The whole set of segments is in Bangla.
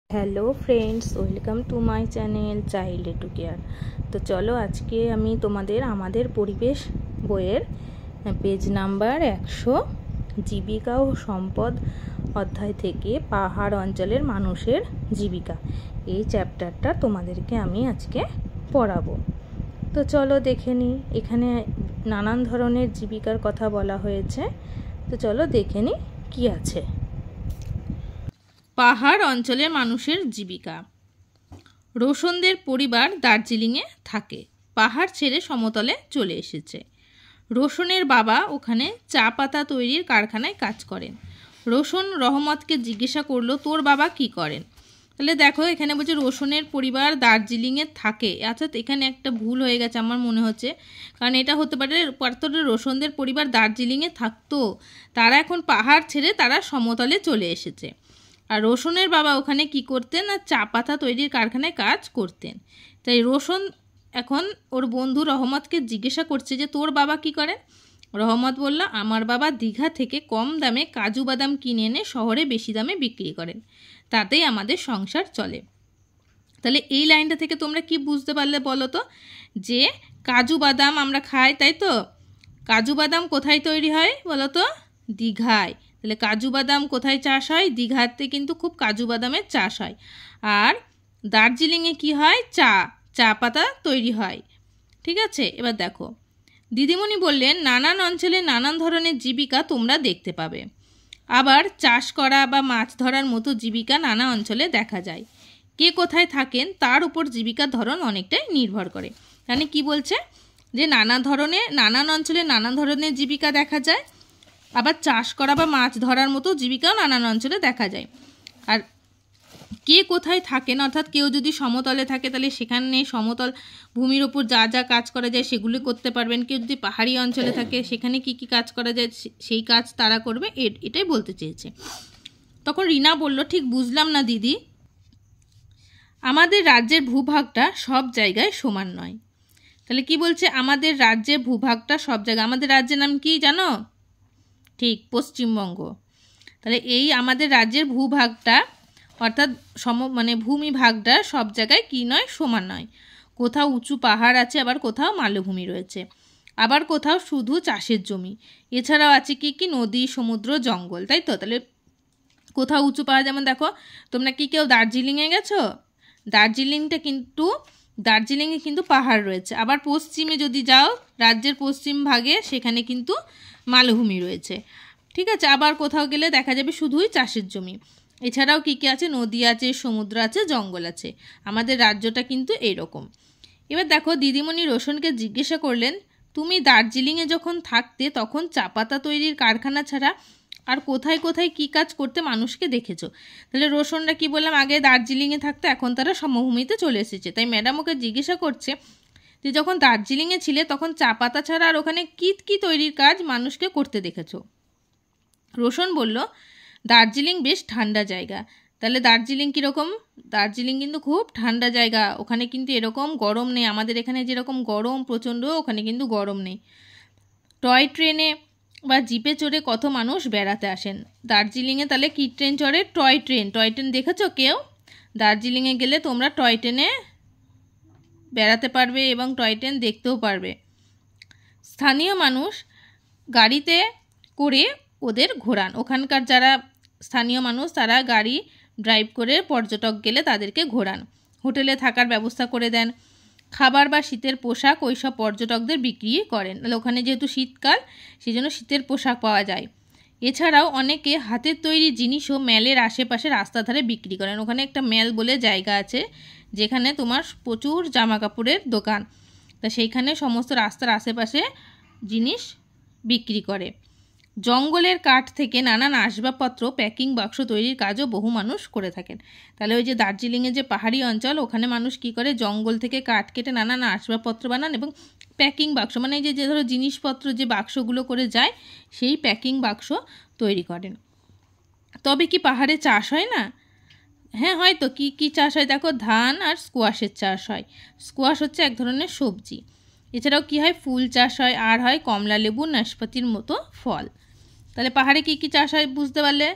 Hello friends, welcome to my channel child to care. তো চলো আজকে আমি তোমাদের আমাদের পরিবেশ বইয়ের পেজ নাম্বার 100 জীবিকা ও সম্পদ অধ্যায় থেকে পাহাড় অঞ্চলের মানুষের জীবিকা এই চ্যাপ্টারটা তোমাদেরকে আমি আজকে পড়াবো। তো চলো দেখে নিই। এখানে নানান ধরনের জীবিকার কথা বলা হয়েছে, তো চলো দেখে নিই কী আছে। পাহাড় অঞ্চলের মানুষের জীবিকা। রোশনদের পরিবার দার্জিলিংয়ে থাকে, পাহাড় ছেড়ে সমতলে চলে এসেছে। রোশনের বাবা ওখানে চা পাতা তৈরির কারখানায় কাজ করেন। রোশন রহমতকে জিজ্ঞাসা করলো, তোর বাবা কি করেন? তাহলে দেখো এখানে বলছে রোশনের পরিবার দার্জিলিংয়ে থাকে। অর্থাৎ এখানে একটা ভুল হয়ে গেছে আমার মনে হচ্ছে, কারণ এটা হতে পারে রোশনদের পরিবার দার্জিলিংয়ে থাকতো, তারা এখন পাহাড় ছেড়ে তারা সমতলে চলে এসেছে। আর রোশনের বাবা ওখানে কি করতেন? না চা পাতা তৈরির কারখানায় কাজ করতেন। তাই রোশন এখন ওর বন্ধু রহমতকে জিজ্ঞাসা করছে যে তোর বাবা কি করেন? রহমত বলল, আমার বাবা দীঘা থেকে কম দামে কাজু বাদাম কিনে এনে শহরে বেশি দামে বিক্রি করেন, তাতেই আমাদের সংসার চলে। তাহলে এই লাইনটা থেকে তোমরা কি বুঝতে পারলে বলো তো? যে কাজু বাদাম আমরা খাই, তাই তো? কাজু বাদাম কোথায় তৈরি হয় বলো তো? দীঘায়। তাহলে কাজু বাদাম কোথায় চাষ হয়? দীঘাতে কিন্তু খুব কাজু বাদামের চাষ হয়। আর দার্জিলিংয়ে কি হয়? চা পাতা তৈরি হয়। ঠিক আছে, এবার দেখো দিদিমণি বললেন, নানান অঞ্চলে নানান ধরনের জীবিকা তোমরা দেখতে পাবে। আবার চাষ করা বা মাছ ধরার মতো জীবিকা নানা অঞ্চলে দেখা যায়। কে কোথায় থাকেন তার উপর জীবিকার ধরন অনেকটাই নির্ভর করে। মানে কি বলছে? যে নানান অঞ্চলে নানান ধরনের জীবিকা দেখা যায়, আবার চাষ করা বা মাছ ধরার মতো জীবিকাও নানান অঞ্চলে দেখা যায়। আর কে কোথায় থাকেন, অর্থাৎ কেউ যদি সমতলে থাকে তাহলে সেখানে সমতল ভূমির ওপর যা যা কাজ করা যায় সেগুলি করতে পারবেন। কেউ যদি পাহাড়ি অঞ্চলে থাকে সেখানে কি কি কাজ করা যায় সেই কাজ তারা করবে, এটাই বলতে চেয়েছে। তখন রিনা বলল, ঠিক বুঝলাম না দিদি, আমাদের রাজ্যের ভূভাগটা সব জায়গায় সমান নয়। তাহলে কি বলছে? আমাদের রাজ্যের ভূভাগটা সব জায়গায়, আমাদের রাজ্যের নাম কি জানো? ঠিক, পশ্চিমবঙ্গ। তাহলে এই আমাদের রাজ্যের ভূভাগটা অর্থাৎ ভূমিভাগটা সব জায়গায় কি নয়? সমান নয়। কোথাও উঁচু পাহাড় আছে, আবার কোথাও মালভূমি রয়েছে, আবার কোথাও শুধু চাষের জমি। এছাড়াও আছে কি নদী, সমুদ্র, জঙ্গল, তাই তো? তাহলে কোথাও উঁচু পাহাড়, যেমন দেখো তোমরা কি কেউ দার্জিলিংয়ে গেছো? দার্জিলিংয়ে কিন্তু পাহাড় রয়েছে। আবার পশ্চিমে যদি যাও, রাজ্যের পশ্চিম ভাগে, সেখানে কিন্তু মালভূমি রয়েছে। ঠিক আছে, আবার কোথাও গেলে দেখা যাবে শুধুই চাষের জমি। এছাড়াও কী কী আছে? নদী আছে, সমুদ্র আছে, জঙ্গল আছে। আমাদের রাজ্যটা কিন্তু এইরকম। এবার দেখো দিদিমণি রোশনকে জিজ্ঞাসা করলেন, তুমি দার্জিলিংয়ে যখন থাকতে তখন চা পাতা তৈরির কারখানা ছাড়া আর কোথায় কোথায় কী কাজ করতে মানুষকে দেখেছো? তাহলে রোশনরা কি বললাম, আগে দার্জিলিংয়ে থাকতে, এখন তারা সমভূমিতে চলে এসেছে। তাই ম্যাডাম ওকে জিজ্ঞাসা করছে যে যখন দার্জিলিংয়ে ছিলে তখন চা পাতা ছাড়া আর ওখানে কী কী তৈরির কাজ মানুষকে করতে দেখেছো? রোশন বলল, দার্জিলিং বেশ ঠান্ডা জায়গা। তাহলে দার্জিলিং কীরকম? দার্জিলিং কিন্তু খুব ঠান্ডা জায়গা, ওখানে কিন্তু এরকম গরম নেই। আমাদের এখানে যেরকম গরম প্রচণ্ড, ওখানে কিন্তু গরম নেই। টয় ট্রেনে বা জিপে চড়ে কত মানুষ বেড়াতে আসেন দার্জিলিংয়ে। তাহলে কি ট্রেন চড়ে? টয় ট্রেন দেখেছো কেউ? দার্জিলিংয়ে গেলে তোমরা টয় ট্রেনে বেড়াতে পারবে এবং টয় ট্রেন দেখতেও পারবে। স্থানীয় মানুষ গাড়িতে করে ওদের ঘোরান। ওখানকার যারা স্থানীয় মানুষ তারা গাড়ি ড্রাইভ করে পর্যটক গেলে তাদেরকে ঘোরান। হোটেলে থাকার ব্যবস্থা করে দেন। খাবার বা শীতের পোশাক ওই সব পর্যটকদের বিক্রি করেন। ওখানে যেহেতু শীতকাল, সেই জন্য শীতের পোশাক পাওয়া যায়। এছাড়াও অনেকে হাতের তৈরি জিনিসও ম্যালের আশেপাশে রাস্তা ধারে বিক্রি করেন। ওখানে একটা ম্যাল বলে জায়গা আছে, যেখানে তোমার প্রচুর জামা কাপড়ের দোকান, তা সেইখানে সমস্ত রাস্তার আশেপাশে জিনিস বিক্রি করে। জঙ্গলের কাঠ থেকে নানান আসবাবপত্র, প্যাকিং বাক্স তৈরির কাজও বহু মানুষ করে থাকেন। তাহলে ওই যে দার্জিলিংয়ে যে পাহাড়ি অঞ্চল, ওখানে মানুষ কি করে? জঙ্গল থেকে কাঠ কেটে নানান আসবাবপত্র বানান এবং প্যাকিং বাক্স, মানে এই যে ধরো জিনিসপত্র যে বাক্সগুলো করে যায়, সেই প্যাকিং বাক্স তৈরি করেন। তবে কি পাহাড়ে চাষ হয় না? হ্যাঁ, হয়তো। কি চাষ হয় দেখো, ধান আর স্কোয়াশের চাষ হয়। স্কোয়াশ হচ্ছে এক ধরনের সবজি। এছাড়াও কি হয়? ফুল চাষ হয়, আর হয় কমলা লেবু, নাশপাতির মতো ফল। তাহলে পাহাড়ে কি কি চাষ হয় বুঝতে পারলে?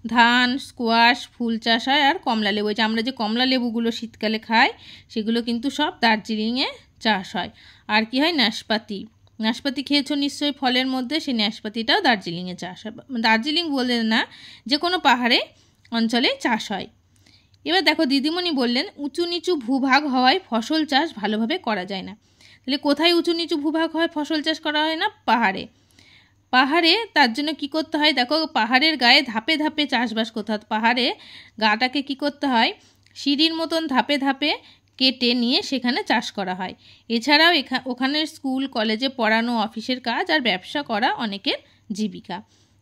ধান, স্কোয়াশ, ফুল চাষ হয় আর কমলা লেবু। যে আমরা যে কমলা লেবুগুলো শীতকালে খাই সেগুলো কিন্তু সব দার্জিলিংয়ে চাষ হয়। আর কি হয়, নাশপাতি। নাশপাতি খেয়েছো নিশ্চয়ই, ফলের মধ্যে সেই নাশপাতিটাও দার্জিলিংয়ে চাষ হয়। দার্জিলিং বলে না, যে কোনো পাহাড়ে অঞ্চলে চাষ হয়। এবার দেখো দিদিমণি বললেন উঁচু নিচু ভূভাগ হওয়ায় ফসল চাষ ভালোভাবে করা যায় না। তাহলে কোথায় উঁচু নিচু ভূভাগ হয় ফসল চাষ করা হয় না? পাহাড়ে। পাহাড়ে তার জন্য কি করতে হয়, দেখো পাহাড়ের গায়ে ধাপে ধাপে চাষবাস করতে হয়। পাহাড়ে গাটাকে কি করতে হয়, সিঁড়ির মতন ধাপে ধাপে কেটে নিয়ে সেখানে চাষ করা হয়। এছাড়াও ওখানের স্কুল কলেজে পড়ানো, অফিসের কাজ আর ব্যবসা করা অনেকের জীবিকা।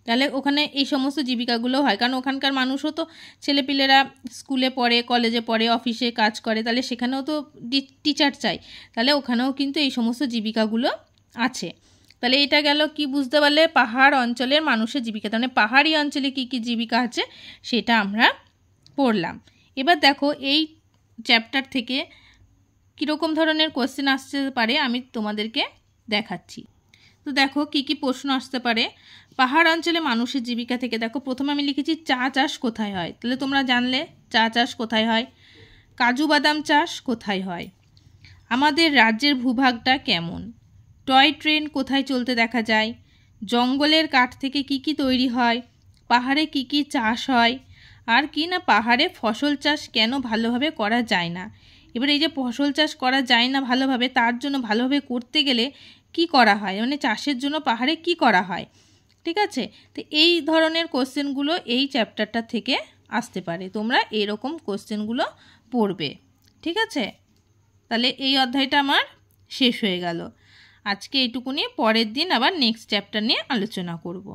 তাহলে ওখানে এই সমস্ত জীবিকাগুলো হয়, কারণ ওখানকার মানুষও তো ছেলেপিলেরা স্কুলে পড়ে, কলেজে পড়ে, অফিসে কাজ করে, তাহলে সেখানেও তো টিচার চাই। তাহলে ওখানেও কিন্তু এই সমস্ত জীবিকাগুলো আছে। তাহলে এটা গেল কি বুঝতে পারলে, পাহাড় অঞ্চলের মানুষের জীবিকা। তাহলে পাহাড়ি অঞ্চলে কি কি জীবিকা আছে সেটা আমরা পড়লাম। এবার দেখো এই চ্যাপ্টার থেকে কীরকম ধরনের কোশ্চেন আসতে পারে আমি তোমাদেরকে দেখাচ্ছি। তো দেখো কি কি প্রশ্ন আসতে পারে পাহাড় অঞ্চলে মানুষের জীবিকা থেকে। দেখো প্রথমে আমি লিখেছি চা চাষ কোথায় হয়, তাহলে তোমরা জানলে চা চাষ কোথায় হয়। কাজু বাদাম চাষ কোথায় হয়। আমাদের রাজ্যের ভূভাগটা কেমন। টয় ট্রেন কোথায় চলতে দেখা যায়। জঙ্গলের কাঠ থেকে কি কি তৈরি হয়। পাহাড়ে কি কি চাষ হয়। আর কি না, পাহাড়ে ফসল চাষ কেন ভালোভাবে করা যায় না। এবার এই যে ফসল চাষ করা যায় না ভালোভাবে, তার জন্য ভালোভাবে করতে গেলে কি করা হয়, মানে চাষের জন্য পাহাড়ে কি করা হয়। ঠিক আছে, তো এই ধরনের কোশ্চেনগুলো এই চ্যাপ্টারটা থেকে আসতে পারে। তোমরা এরকম কোশ্চেনগুলো পড়বে। ঠিক আছে, তাহলে এই অধ্যায়টা আমার শেষ হয়ে গেল। আজকে এইটুকুনি, পরের দিন আবার নেক্সট চ্যাপ্টার নিয়ে আলোচনা করব।